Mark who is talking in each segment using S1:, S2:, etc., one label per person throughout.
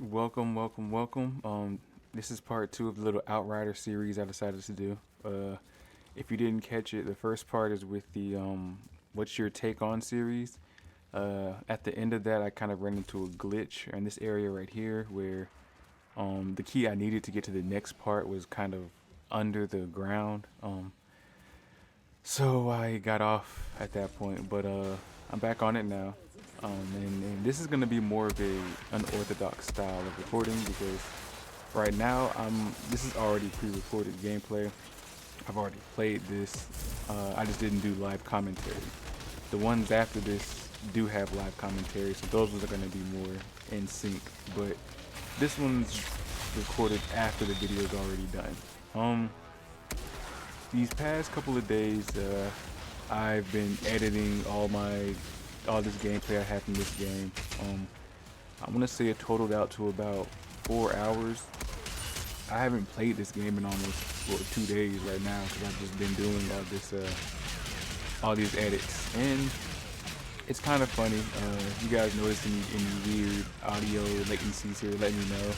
S1: Welcome, welcome, welcome. This is part two of the little Outrider series I decided to do. If you didn't catch it, the first part is with the "What's Your Take On" series. At the end of that, I kind of ran into a glitch in this area right here, where the key I needed to get to the next part was kind of under the ground. So I got off at that point, but I'm back on it now. And this is gonna be more of a unorthodox style of recording because right now this is already pre-recorded gameplay. I've already played this. I just didn't do live commentary. The ones after this do have live commentary, so those ones are gonna be more in sync. But this one's recorded after the video is already done. These past couple of days, I've been editing all this gameplay I have in this game. I want to say it totaled out to about 4 hours. I haven't played this game in almost 2 days right now because I've just been doing all these edits, and it's kind of funny. If you guys notice any weird audio latencies here, let me know.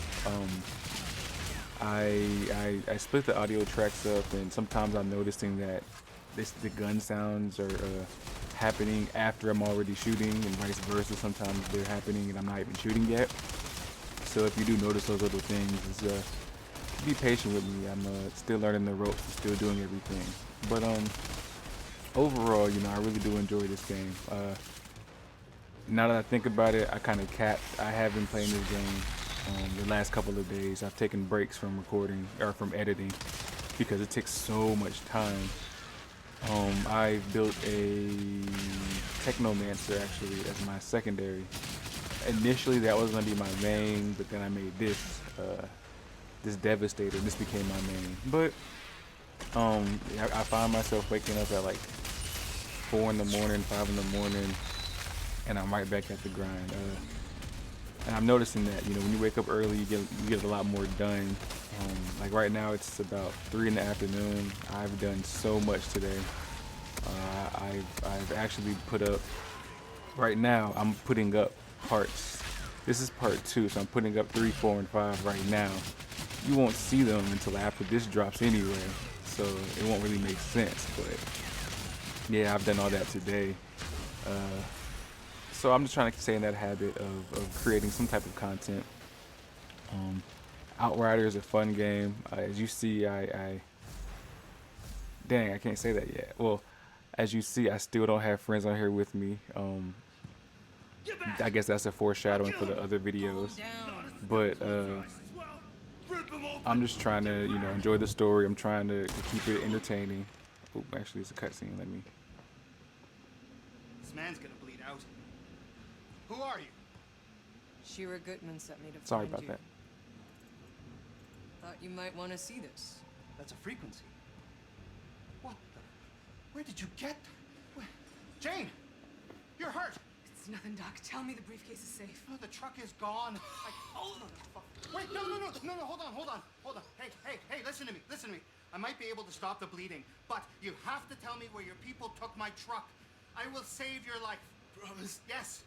S1: I split the audio tracks up, and sometimes I'm noticing that the gun sounds are happening after I'm already shooting, and vice versa. Sometimes they're happening and I'm not even shooting yet. So if you do notice those little things, be patient with me. I'm still learning the ropes, still doing everything. But overall, I really do enjoy this game. Now that I think about it, I kind of capped. I have been playing this game the last couple of days. I've taken breaks from recording or from editing because it takes so much time. I built a Technomancer actually as my secondary. Initially that was going to be my main, but then I made this Devastator, and this became my main. But I find myself waking up at like 4 in the morning, 5 in the morning, and I'm right back at the grind. And I'm noticing that when you wake up early, you get a lot more done. Like right now, it's about 3 in the afternoon. I've done so much today. I've actually put up. Right now, I'm putting up parts. This is part 2, so I'm putting up 3, 4, and 5 right now. You won't see them until after this drops anyway, so it won't really make sense. But yeah, I've done all that today. So I'm just trying to stay in that habit of creating some type of content. Outrider is a fun game. As you see, dang, I can't say that yet. Well, as you see, I still don't have friends on here with me. I guess that's a foreshadowing for the other videos. But I'm just trying to, enjoy the story. I'm trying to keep it entertaining. Oh, actually, it's a cutscene. Let me.
S2: This man's gonna bleed out. Who are you?
S3: Shira Gutman sent me to
S1: Sorry
S3: find
S1: about
S3: you.
S1: that.
S3: Thought you might want to see this.
S2: That's a frequency. What the? Where did you get? Where? Jane! You're hurt!
S4: It's nothing, Doc. Tell me the briefcase is safe.
S2: No, the truck is gone. Oh, wait, no, hold on. Hey, listen to me. I might be able to stop the bleeding, but you have to tell me where your people took my truck. I will save your life.
S5: Promise.
S2: Yes.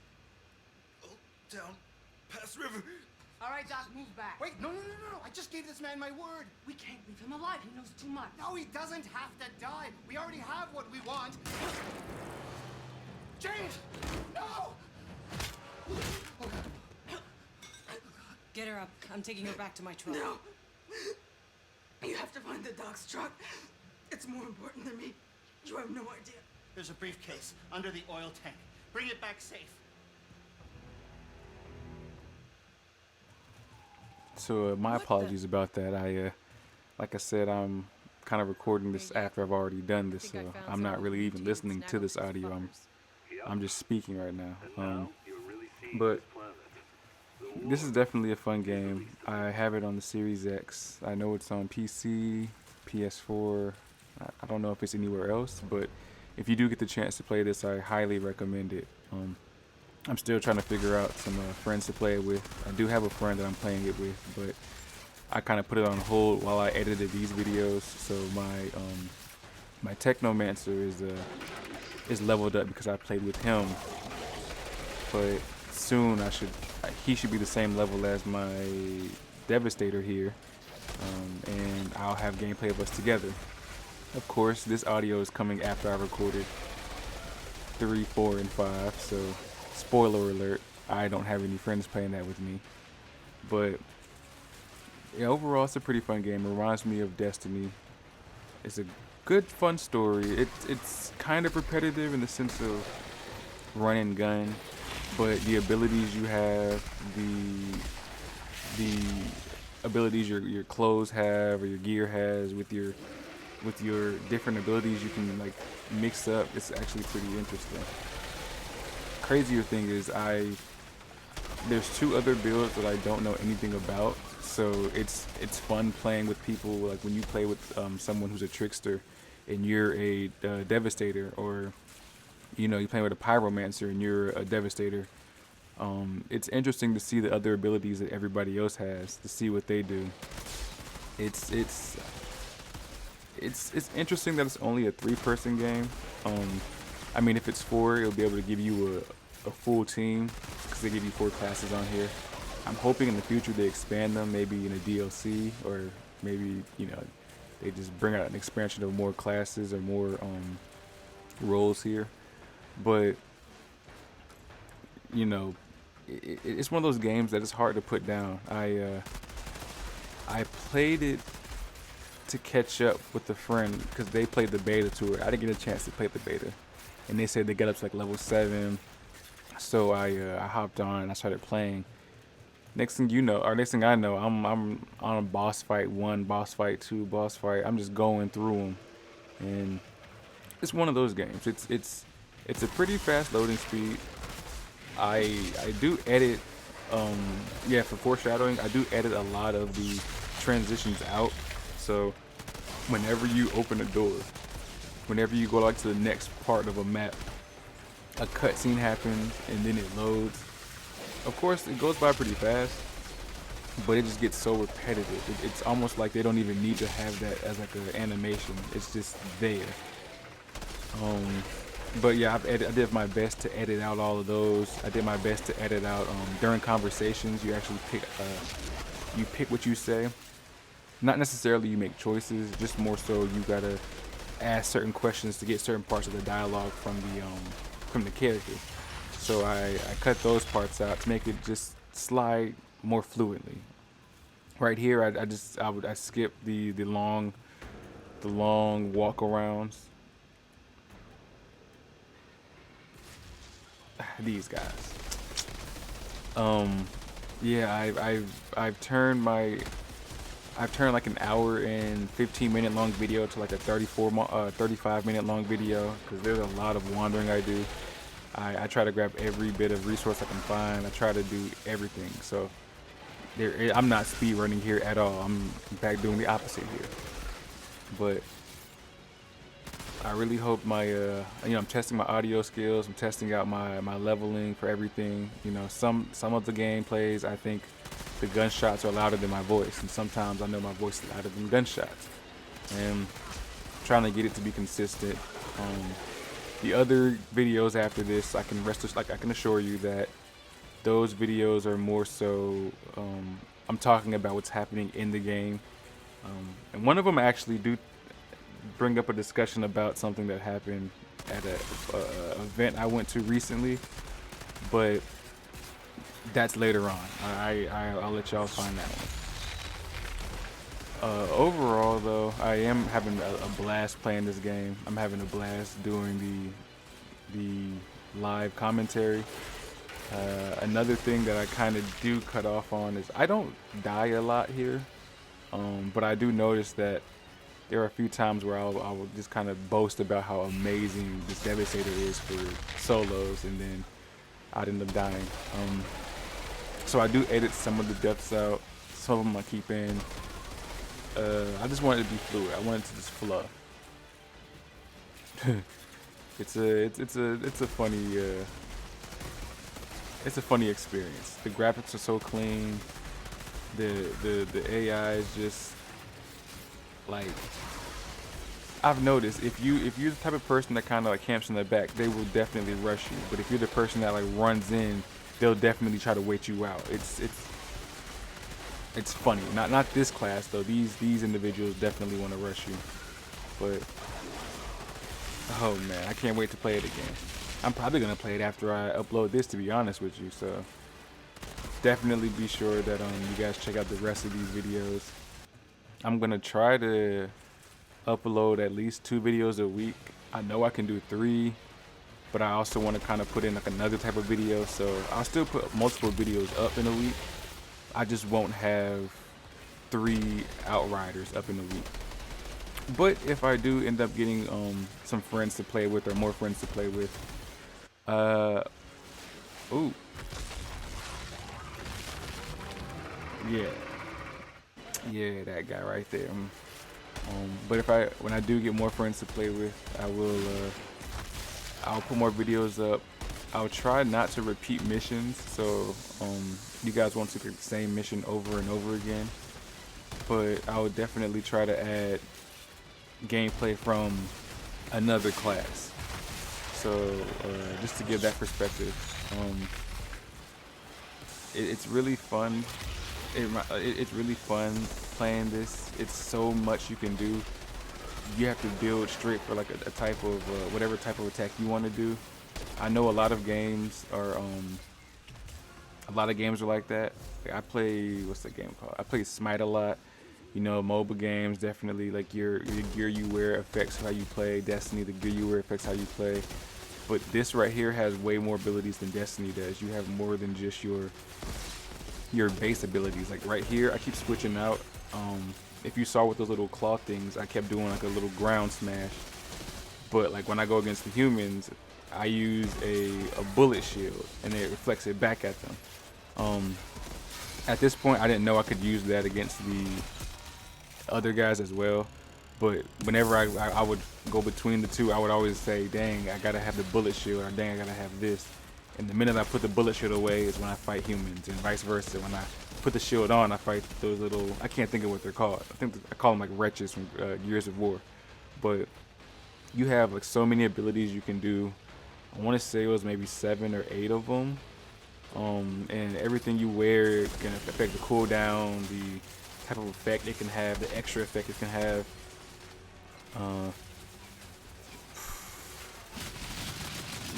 S5: Down past river.
S4: All right, Doc, move back.
S2: Wait, no. I just gave this man my word.
S4: We can't leave him alive. He knows too much.
S2: No, he doesn't have to die. We already have what we want. James! No!
S3: Get her up. I'm taking her back to my truck.
S4: No. You have to find the Doc's truck. It's more important than me. You have no idea.
S2: There's a briefcase under the oil tank. Bring it back safe.
S1: So my apologies about that. Like I said, I'm kind of recording this after I've already done this, so I'm not really even listening to this audio. I'm just speaking right now. But this is definitely a fun game. I have it on the Series X. I know it's on PC, PS4. I don't know if it's anywhere else, but if you do get the chance to play this, I highly recommend it. I'm still trying to figure out some friends to play it with. I do have a friend that I'm playing it with, but I kind of put it on hold while I edited these videos. So my Technomancer is leveled up because I played with him. But soon I he should be the same level as my Devastator here, and I'll have gameplay of us together. Of course, this audio is coming after I recorded 3, 4, and 5, so spoiler alert, I don't have any friends playing that with me. But yeah, overall, it's a pretty fun game. It reminds me of Destiny. It's a good, fun story. It's kind of repetitive in the sense of run and gun, but the abilities you have, the abilities your clothes have or your gear has with your different abilities you can like mix up. It's actually pretty interesting. Crazier thing is there's 2 other builds that I don't know anything about, so it's fun playing with people. Like when you play with someone who's a trickster and you're a Devastator, or you know, you're playing with a pyromancer and you're a Devastator. It's interesting to see the other abilities that everybody else has, to see what they do. It's interesting that it's only a 3-person game. I mean, if it's 4, it'll be able to give you a full team, because they give you 4 classes on here. I'm hoping in the future they expand them, maybe in a DLC, or maybe, you know, they just bring out an expansion of more classes or more roles here. But you know, it's one of those games that is hard to put down. I played it to catch up with a friend because they played the beta to it. I didn't get a chance to play the beta, and they said they got up to like level 7. So I hopped on and I started playing. Next thing you know, or next thing I know, I'm on a boss fight 1, boss fight 2, boss fight. I'm just going through them, and it's one of those games. It's a pretty fast loading speed. I do edit, yeah, for foreshadowing, I do edit a lot of the transitions out. So whenever you open a door, whenever you go like to the next part of a map, a cutscene happens and then it loads. Of course, it goes by pretty fast, but it just gets so repetitive. It's almost like they don't even need to have that as like an animation. It's just there. But yeah, I did my best to edit out all of those. I did my best to edit out during conversations. You actually pick what you say. Not necessarily you make choices, just more so you gotta ask certain questions to get certain parts of the dialogue from the character. So I cut those parts out to make it just slide more fluently. Right here, I skip the long walk arounds. These guys. Yeah, I've turned like an hour and 15-minute long video to like a 35-minute long video, because there's a lot of wandering I do. I try to grab every bit of resource I can find. I try to do everything. So I'm not speed running here at all. I'm in fact doing the opposite here. But I really hope I'm testing my audio skills. I'm testing out my leveling for everything. You know, some of the gameplays, I think the gunshots are louder than my voice, and sometimes I know my voice is louder than gunshots. And I'm trying to get it to be consistent. The other videos after this, I can assure you that those videos are more so I'm talking about what's happening in the game. And one of them I actually do bring up a discussion about something that happened at a event I went to recently, but that's later on. I'll let y'all find that one. Overall, though, I am having a blast playing this game. I'm having a blast doing the live commentary. Another thing that I kind of do cut off on is I don't die a lot here, but I do notice that there are a few times where I will just kind of boast about how amazing this Devastator is for solos, and then I'd end up dying. So I do edit some of the deaths out. Some of them I keep in. I just want it to be fluid. I want it to just flow. It's a funny experience. The graphics are so clean. The AI is just like, I've noticed if you're the type of person that kind of like camps in the back, they will definitely rush you. But if you're the person that like runs in they'll definitely try to wait you out. It's funny. Not this class though. These individuals definitely want to rush you. But oh man, I can't wait to play it again. I'm probably gonna play it after I upload this, to be honest with you. So definitely be sure that you guys check out the rest of these videos. I'm gonna try to upload at least 2 videos a week. I know I can do 3, but I also want to kind of put in like another type of video, so I'll still put multiple videos up in a week. I just won't have 3 Outriders up in a week. But if I do end up getting some friends to play with, or more friends to play with, ooh, yeah, that guy right there. But when I do get more friends to play with, I'll put more videos up. I'll try not to repeat missions, so you guys won't see the same mission over and over again. But I would definitely try to add gameplay from another class. So just to give that perspective, it's really fun. It's really fun playing this. It's so much you can do. You have to build straight for like a type of whatever type of attack you want to do. I know a lot of games are like that. I play, what's that game called? I play Smite a lot. You know, mobile games definitely, like your gear you wear affects how you play. Destiny, the gear you wear affects how you play. But this right here has way more abilities than Destiny does. You have more than just your base abilities. Like right here, I keep switching out. If you saw with those little claw things, I kept doing like a little ground smash. But like when I go against the humans, I use a bullet shield, and it reflects it back at them. At this point, I didn't know I could use that against the other guys as well. But whenever I would go between the two, I would always say, dang, I gotta have the bullet shield, or dang, I gotta have this. And the minute I put the bullet shield away is when I fight humans, and vice versa. When I put the shield on, I fight those little, I can't think of what they're called. I think I call them like wretches from Gears of War. But you have like so many abilities you can do. I want to say it was maybe 7 or 8 of them. And everything you wear can affect the cooldown, the type of effect it can have, the extra effect it can have.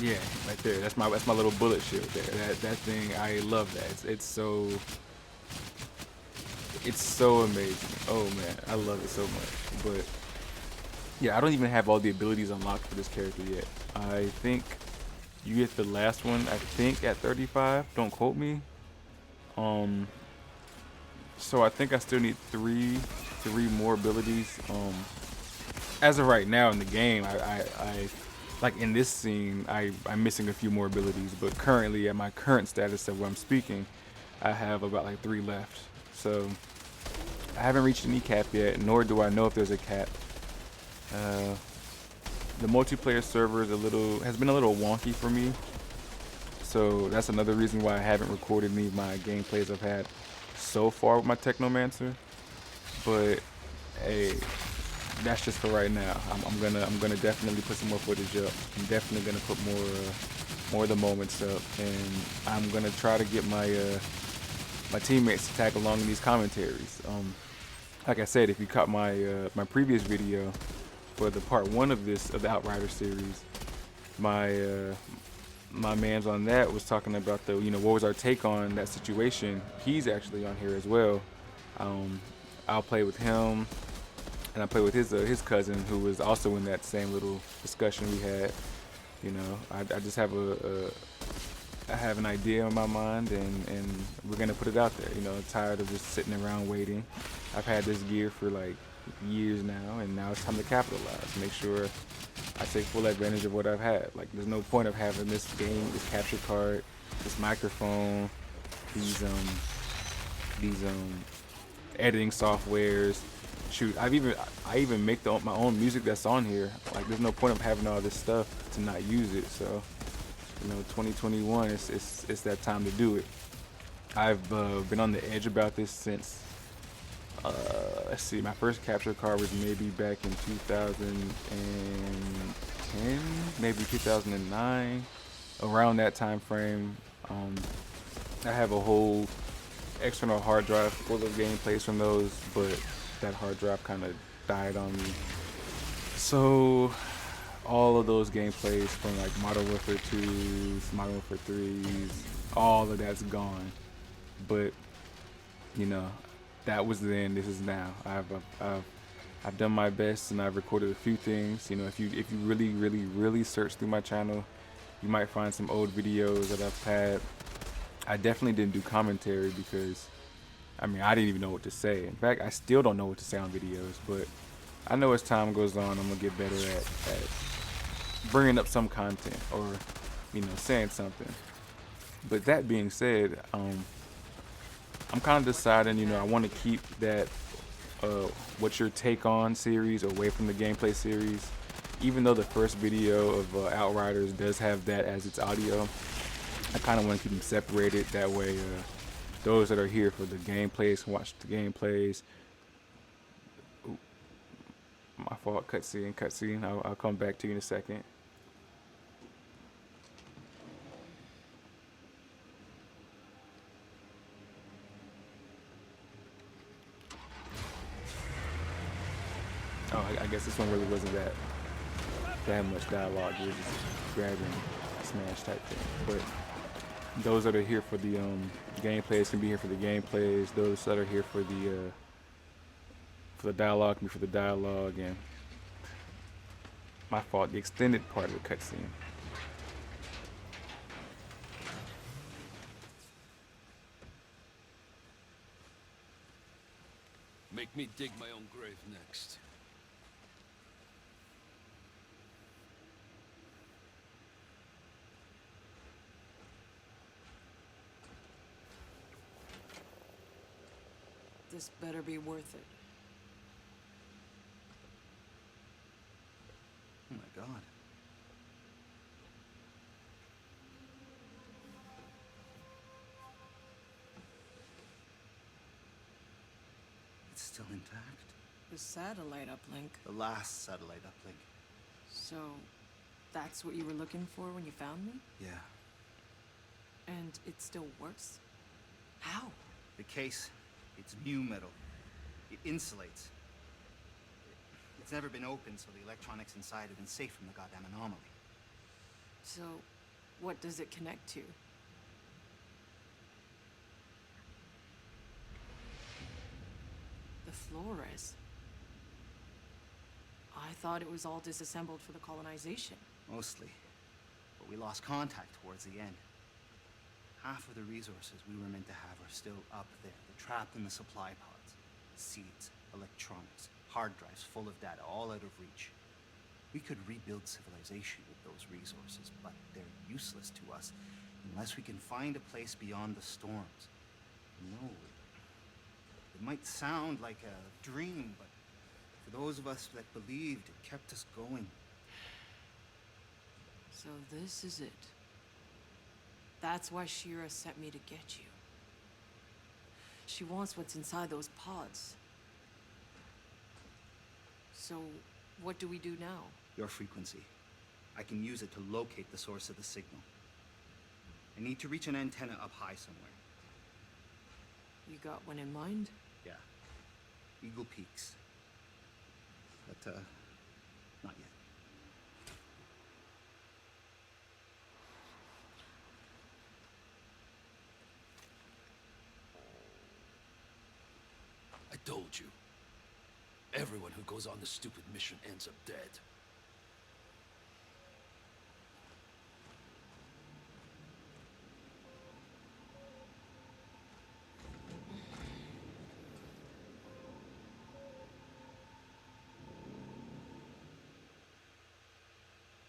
S1: Yeah, right there. That's my little bullet shield there. That thing, I love that. It's so amazing. Oh man, I love it so much. But yeah, I don't even have all the abilities unlocked for this character yet. I think you get the last one, I think, at 35. Don't quote me. So I think I still need three more abilities. As of right now in the game, I like in this scene, I'm missing a few more abilities, but currently at my current status of where I'm speaking, I have about like 3 left. So I haven't reached any cap yet, nor do I know if there's a cap. The multiplayer server has been a little wonky for me, so that's another reason why I haven't recorded any of my gameplays I've had so far with my Technomancer. But hey, that's just for right now. I'm gonna definitely put some more footage up. I'm definitely gonna put more of the moments up, and I'm gonna try to get my my teammates to tag along in these commentaries. Like I said, if you caught my my previous video for the part 1 of the Outrider series, my man's on that was talking about what was our take on that situation. He's actually on here as well. I'll play with him, and I play with his cousin, who was also in that same little discussion we had. You know, I just have I have an idea in my mind, and we're gonna put it out there. You know, tired of just sitting around waiting. I've had this gear for like years now, and now it's time to capitalize. Make sure I take full advantage of what I've had. Like, there's no point of having this game, this capture card, this microphone, these editing softwares. Shoot, I even make my own music that's on here. Like, there's no point of having all this stuff to not use it. So, you know, 2021, it's that time to do it. I've been on the edge about this since, let's see, my first capture card was maybe back in 2010, maybe 2009, around that time frame. I have a whole external hard drive full of gameplays from those, but that hard drive kind of died on me. So all of those gameplays from like Modern Warfare 2s, Modern Warfare 3s, all of that's gone. But you know, that was then. This is now. I've done my best, and I've recorded a few things. You know, if you really search through my channel, you might find some old videos that I've had. I definitely didn't do commentary because, I mean, I didn't even know what to say. In fact, I still don't know what to say on videos, but I know as time goes on, I'm gonna get better at bringing up some content or, you know, saying something. But that being said, I'm kind of deciding, you know, I want to keep that What's Your Take On series away from the gameplay series. Even though the first video of Outriders does have that as its audio, I kind of want to keep them separated. That way, those that are here for the gameplays can watch the gameplays. Ooh, my fault, cutscene. I'll come back to you in a second. Oh, I guess this one really wasn't that much dialogue. You're just grabbing, smash type thing. But those that are here for the gameplays can be here for the gameplays. Those that are here for the dialogue can be for the dialogue. And my fault, the extended part of the cutscene.
S5: Make me dig my own grave next.
S3: This better be worth it.
S2: Oh my God. It's still intact.
S3: The satellite uplink.
S2: The last satellite uplink.
S3: So, that's what you were looking for when you found me?
S2: Yeah.
S3: And it still works? How?
S2: The case, it's mu metal. It insulates. It's never been opened, so the electronics inside have been safe from the goddamn anomaly.
S3: So, what does it connect to? The Flores. I thought it was all disassembled for the colonization.
S2: Mostly. But we lost contact towards the end. Half of the resources we were meant to have are still up there. They're trapped in the supply pods. Seeds, electronics, hard drives full of data, all out of reach. We could rebuild civilization with those resources, but they're useless to us unless we can find a place beyond the storms. No, it might sound like a dream, but for those of us that believed, it kept us going.
S3: So this is it. That's why Shira sent me to get you. She wants what's inside those pods. So, what do we do now?
S2: Your frequency. I can use it to locate the source of the signal. I need to reach an antenna up high somewhere.
S3: You got one in mind?
S2: Yeah. Eagle Peaks. But, not yet.
S5: I told you. Everyone who goes on this stupid mission ends up dead.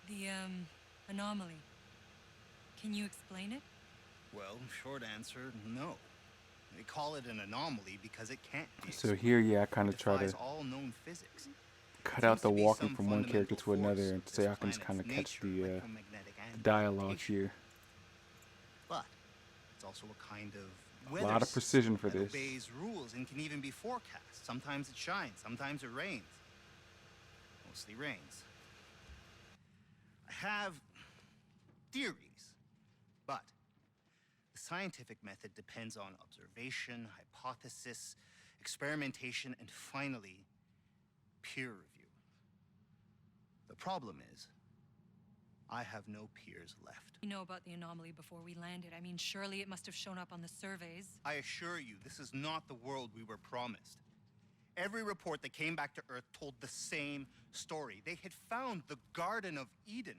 S3: The, anomaly. Can you explain it?
S2: Well, short answer, no. They call it an anomaly because it can't be.
S1: So here, yeah, I kind of try
S2: defies
S1: to
S2: all known physics.
S1: cut out the
S2: Seems to be
S1: walking
S2: some
S1: from one character to
S2: fundamental
S1: another and
S2: force
S1: say
S2: of
S1: I can
S2: this
S1: just kind of
S2: planet's
S1: catch
S2: nature,
S1: the
S2: electromagnetic
S1: dialogue
S2: amplification.
S1: here.
S2: But it's also a kind of
S1: A
S2: weather
S1: lot of precision for
S2: system that
S1: this.
S2: obeys rules and can even be forecast. Sometimes it shines, sometimes it rains. Mostly rains. I have theories, but the scientific method depends on observation, hypothesis, experimentation, and finally, peer review. The problem is, I have no peers left.
S6: You know about the anomaly before we landed. I mean, surely it must have shown up on the surveys.
S2: I assure you, this is not the world we were promised. Every report that came back to Earth told the same story. They had found the Garden of Eden,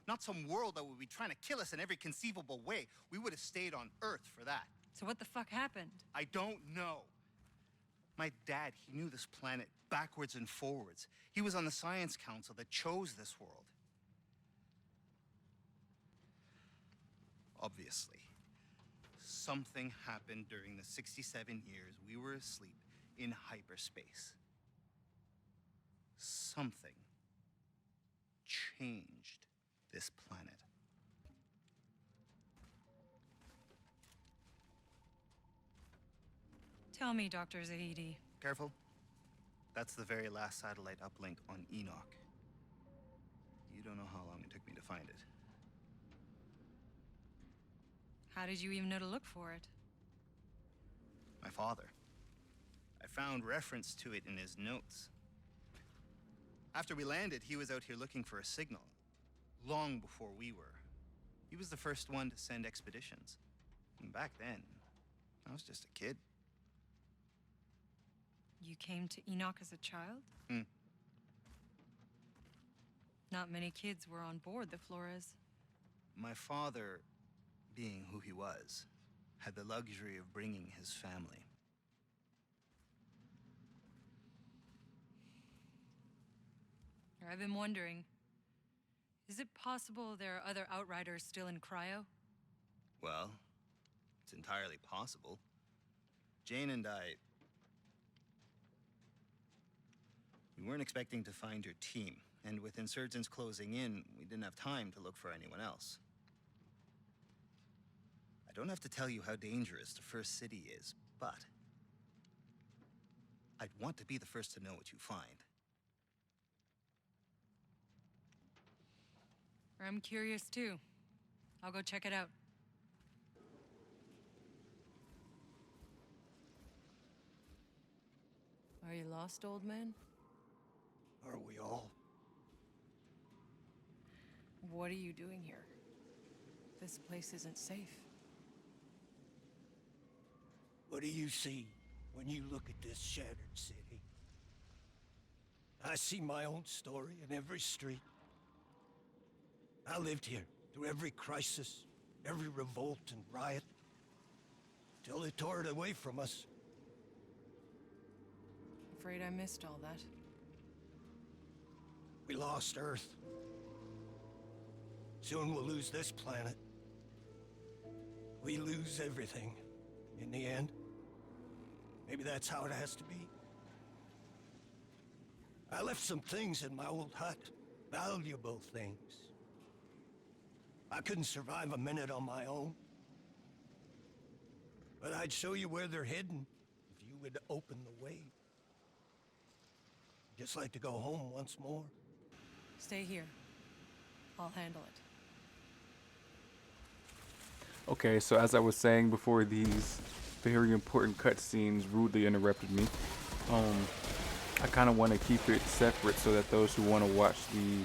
S2: not some world that would be trying to kill us in every conceivable way. We would have stayed on Earth for that.
S6: So what the fuck happened?
S2: I don't know. My dad, he knew this planet backwards and forwards. He was on the Science Council that chose this world. Obviously, something happened during the 67 years we were asleep in hyperspace. Something changed this planet.
S6: Tell me, Dr. Zahidi.
S2: Careful. That's the very last satellite uplink on Enoch. You don't know how long it took me to find it.
S6: How did you even know to look for it?
S2: My father. I found reference to it in his notes. After we landed, he was out here looking for a signal, long before we were. He was the first one to send expeditions. And back then, I was just a kid.
S6: You came to Enoch as a child?
S2: Hmm.
S6: Not many kids were on board the Flores.
S2: My father, being who he was, had the luxury of bringing his family.
S6: I've been wondering, is it possible there are other Outriders still in cryo?
S2: Well, it's entirely possible. Jane and I... We weren't expecting to find your team, and with insurgents closing in, we didn't have time to look for anyone else. I don't have to tell you how dangerous the first city is, but I'd want to be the first to know what you find.
S6: I'm curious too. I'll go check it out. Are you lost, old man?
S5: Are we all?
S3: What are you doing here? This place isn't safe.
S5: What do you see when you look at this shattered city? I see my own story in every street. I lived here through every crisis, every revolt and riot, till they tore it away from us.
S3: Afraid I missed all that.
S5: We lost Earth. Soon we'll lose this planet. We lose everything in the end. Maybe that's how it has to be. I left some things in my old hut, valuable things. I couldn't survive a minute on my own. But I'd show you where they're hidden if you would open the way. Just like to go home once more.
S3: Stay here. I'll handle it.
S1: Okay, so as I was saying before, these very important cutscenes rudely interrupted me. I kind of want to keep it separate so that those who want to watch the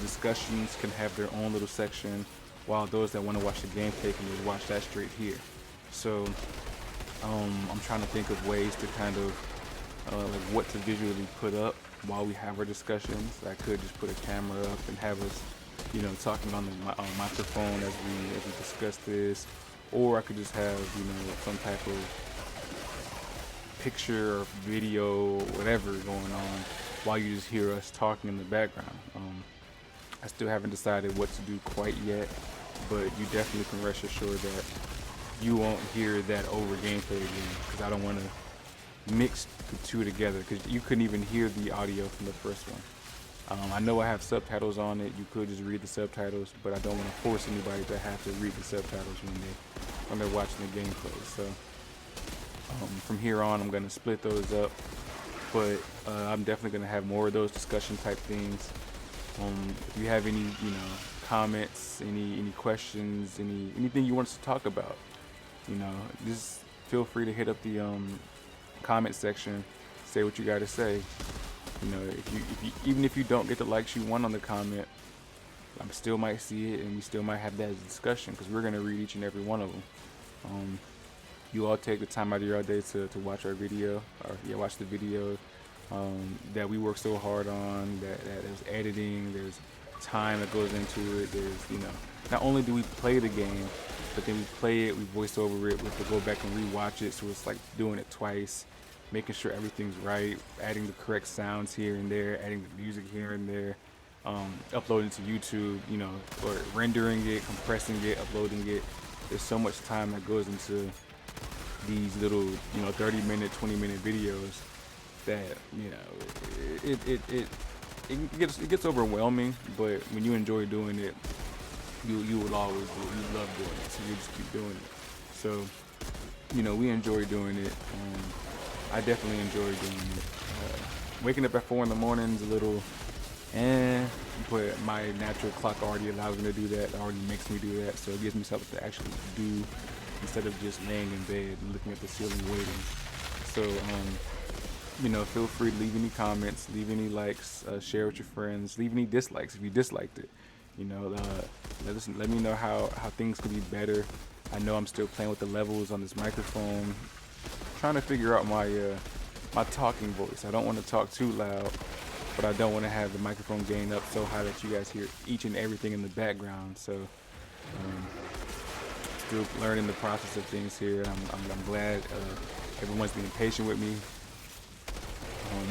S1: discussions can have their own little section, while those that want to watch the gameplay can just watch that straight here. So I'm trying to think of ways to kind of like what to visually put up while we have our discussions. I could just put a camera up and have us, you know, talking on the microphone as we discuss this, or I could just have, you know, some type of picture or video, whatever going on, while you just hear us talking in the background. I still haven't decided what to do quite yet, but you definitely can rest assured that you won't hear that over gameplay again, because I don't want to mix the two together, because you couldn't even hear the audio from the first one. I know I have subtitles on it. You could just read the subtitles, but I don't want to force anybody to have to read the subtitles when they're watching the gameplay. So from here on, I'm going to split those up, but I'm definitely going to have more of those discussion type things. If you have any, you know, comments, any questions, anything you want us to talk about. You know, just feel free to hit up the comment section, say what you got to say. You know, if you even if you don't get the likes you want on the comment, I still might see it, and we still might have that as a discussion, because we're gonna read each and every one of them. You all take the time out of your day to watch our video, or watch the video that we work so hard on. That there's editing, there's time that goes into it. There's, you know, not only do we play the game, but then we play it, we voice over it, we have to go back and rewatch it, so it's like doing it twice, making sure everything's right, adding the correct sounds here and there, adding the music here and there, uploading to YouTube, you know, or rendering it, compressing it, uploading it. There's so much time that goes into these little, you know, 30-minute, 20-minute videos that, you know, it gets overwhelming. But when you enjoy doing it, you will always do it. You love doing it, so you just keep doing it. So, you know, we enjoy doing it. I definitely enjoy doing it. Waking up at 4 in the morning is a little, but my natural clock already allows me to do that. It already makes me do that, so it gives me something to actually do instead of just laying in bed and looking at the ceiling waiting. So, you know, feel free to leave any comments, leave any likes, share with your friends, leave any dislikes if you disliked it. You know, let me know how things could be better. I know I'm still playing with the levels on this microphone, trying to figure out my talking voice. I don't want to talk too loud, but I don't want to have the microphone gain up so high that you guys hear each and everything in the background. So, still learning the process of things here. I'm glad everyone's being patient with me.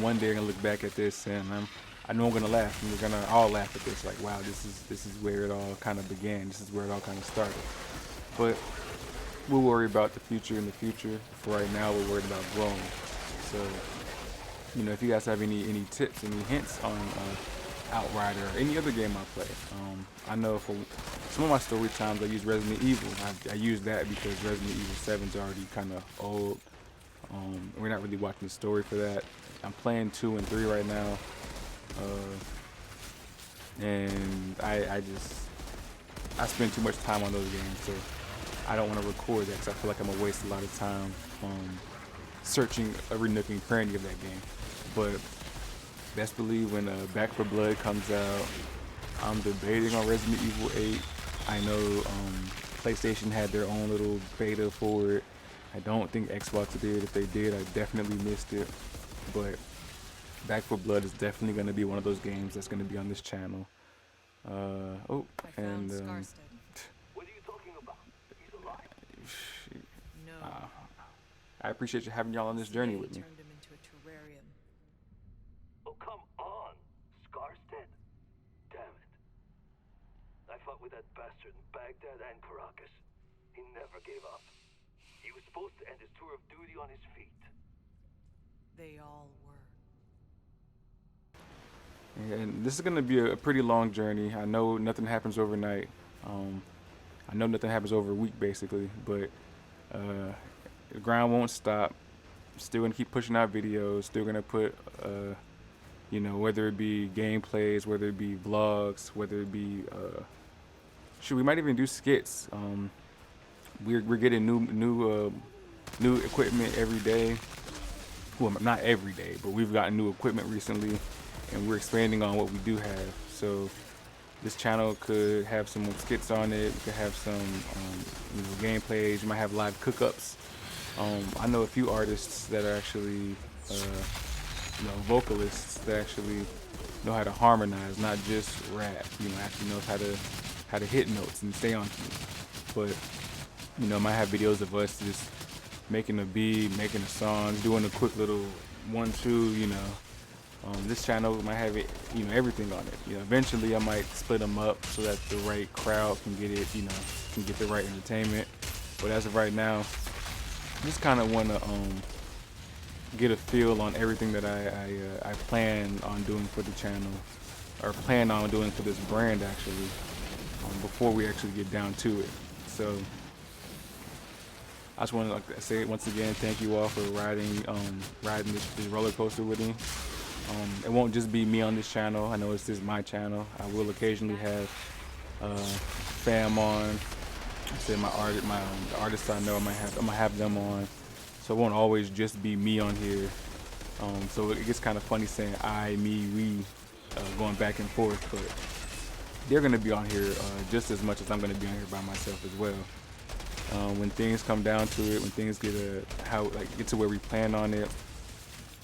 S1: One day I'm gonna look back at this, and I know I'm gonna laugh, and we're gonna all laugh at this. Like, wow, this is where it all kind of began. This is where it all kind of started. But we'll worry about the future in the future. For right now, we're worried about growing. So, you know, if you guys have any tips, any hints on Outrider or any other game I play, I know for some of my story times I use Resident Evil. I use that because Resident Evil 7's already kind of old. We're not really watching the story for that. I'm playing 2 and 3 right now, and I spend too much time on those games, so I don't want to record that because I feel like I'm gonna waste a lot of time searching every nook and cranny of that game. But best believe when Back 4 Blood comes out, I'm debating on Resident Evil 8. I know PlayStation had their own little beta for it. I don't think Xbox did. If they did, I definitely missed it. But Back 4 Blood is definitely going to be one of those games that's going to be on this channel.
S6: I found Scarsted.
S5: What are you talking about? He's alive.
S6: No.
S1: I appreciate you having y'all on this journey with me.
S3: Turned him into a terrarium.
S5: Oh, come on. Scarsted? Damn it. I fought with that bastard in Baghdad and Caracas. He never gave up. He was supposed to end his tour of duty on his feet.
S3: They all were.
S1: And this is going to be a pretty long journey. I know nothing happens overnight. I know nothing happens over a week, basically. But the grind won't stop. Still going to keep pushing out videos. Still going to put, you know, whether it be gameplays, whether it be vlogs, whether it be, we might even do skits. We're getting new equipment every day. Well, not every day, but we've gotten new equipment recently, and we're expanding on what we do have. So this channel could have some skits on it. We could have some, you know, gameplays. You might have live cook-ups. I know a few artists that are actually, you know, vocalists that actually know how to harmonize, not just rap. You know, actually knows how to hit notes and stay on key. But you know, might have videos of us just making a beat, making a song, doing a quick little 1-2, you know. This channel might have it, you know, everything on it. You know, eventually I might split them up so that the right crowd can get it, you know, can get the right entertainment. But as of right now, I just kind of want to get a feel on everything that I plan on doing for the channel, or plan on doing for this brand actually, before we actually get down to it. So I just want to say once again, thank you all for riding this roller coaster with me. It won't just be me on this channel. I know this is my channel. I will occasionally have fam on. I said the artists I know, I'm gonna have them on, so it won't always just be me on here. So it gets kind of funny saying I, me, we, going back and forth, but they're gonna be on here just as much as I'm gonna be on here by myself as well. When things come down to it, when things get get to where we plan on it,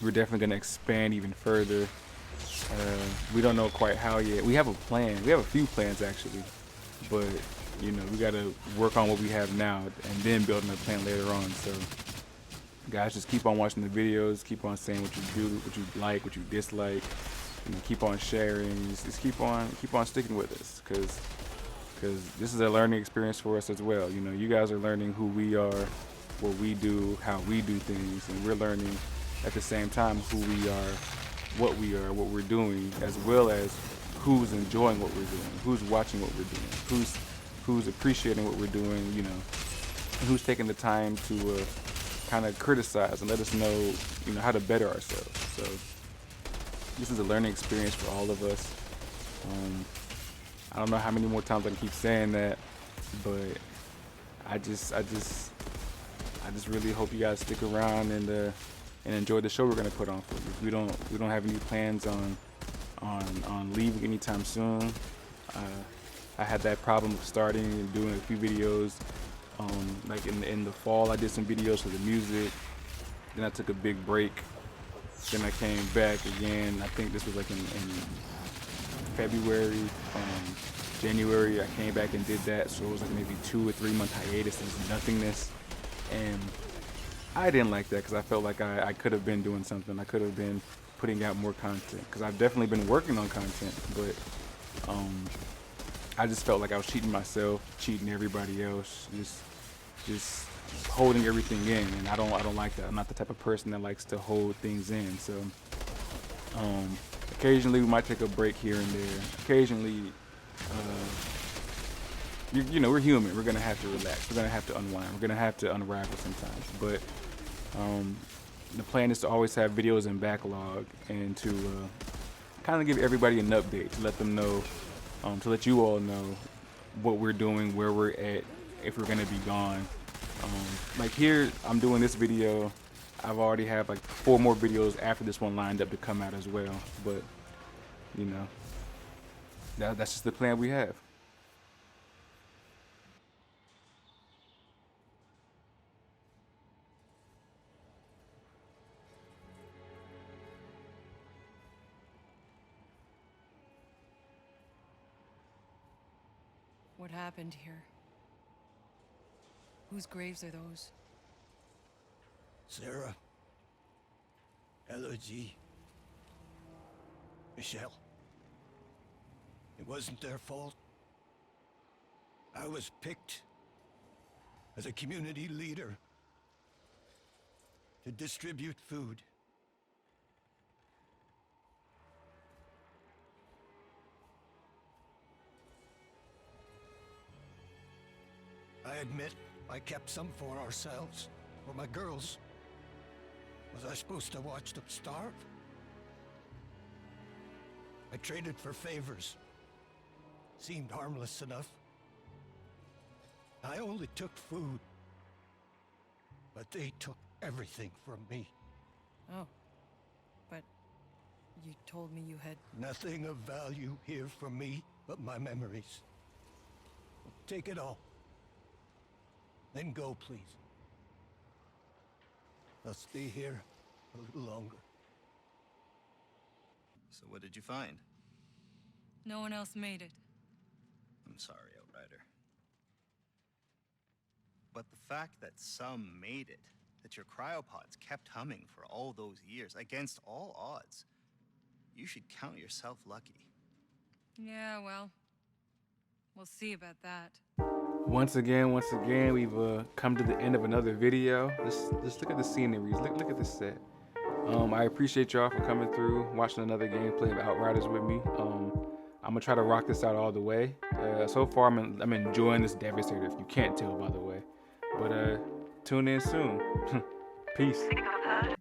S1: we're definitely gonna expand even further. We don't know quite how yet. We have a plan. We have a few plans actually, but you know, we gotta work on what we have now and then building a plan later on. So guys, just keep on watching the videos, keep on saying what you do, what you like, what you dislike, you know, keep on sharing, just keep on sticking with us, because this is a learning experience for us as well. You know, you guys are learning who we are, what we do, how we do things, and we're learning at the same time who we are, what we're doing, as well as who's enjoying what we're doing, who's watching what we're doing, who's appreciating what we're doing, you know, and who's taking the time to kind of criticize and let us know, you know, how to better ourselves. So this is a learning experience for all of us. I don't know how many more times I can keep saying that, but I just really hope you guys stick around and enjoy the show we're gonna put on for you. We don't have any plans on leaving anytime soon. I had that problem of starting and doing a few videos. Like in the fall, I did some videos for the music. Then I took a big break. Then I came back again. I think this was like in February, January. I came back and did that. So it was like maybe 2 or 3 month hiatus of nothingness. And I didn't like that because I felt like I could have been doing something. I could have been putting out more content because I've definitely been working on content, but I just felt like I was cheating myself, cheating everybody else, just holding everything in, and I don't like that. I'm not the type of person that likes to hold things in. So occasionally we might take a break here and there. Occasionally, you know, we're human. We're gonna have to relax. We're gonna have to unwind. We're gonna have to unravel sometimes. But the plan is to always have videos in backlog and to kind of give everybody an update, to let them know, to let you all know what we're doing, where we're at, if we're gonna be gone. Like here, I'm doing this video. I've already have like 4 more videos after this one lined up to come out as well. But you know, that's just the plan we have.
S6: What happened here? Whose graves are those?
S5: Sarah, Elodie, Michelle. It wasn't their fault. I was picked as a community leader to distribute food. I admit I kept some for ourselves, for my girls. Was I supposed to watch them starve? I traded for favors. Seemed harmless enough. I only took food, but they took everything from me.
S6: Oh. But you told me you had...
S5: Nothing of value here for me but my memories. Take it all. Then go, please. I'll stay here a little longer.
S2: So what did you find?
S6: No one else made it.
S2: I'm sorry, Outrider. But the fact that some made it, that your cryopods kept humming for all those years, against all odds, you should count yourself lucky.
S6: Yeah, well, we'll see about that.
S1: Once again, we've come to the end of another video. Just look at the scenery. Look at the set. I appreciate y'all for coming through, watching another gameplay of Outriders with me. I'm gonna try to rock this out all the way. So far, I'm enjoying this Devastator. If you can't tell, by the way. But tune in soon. Peace.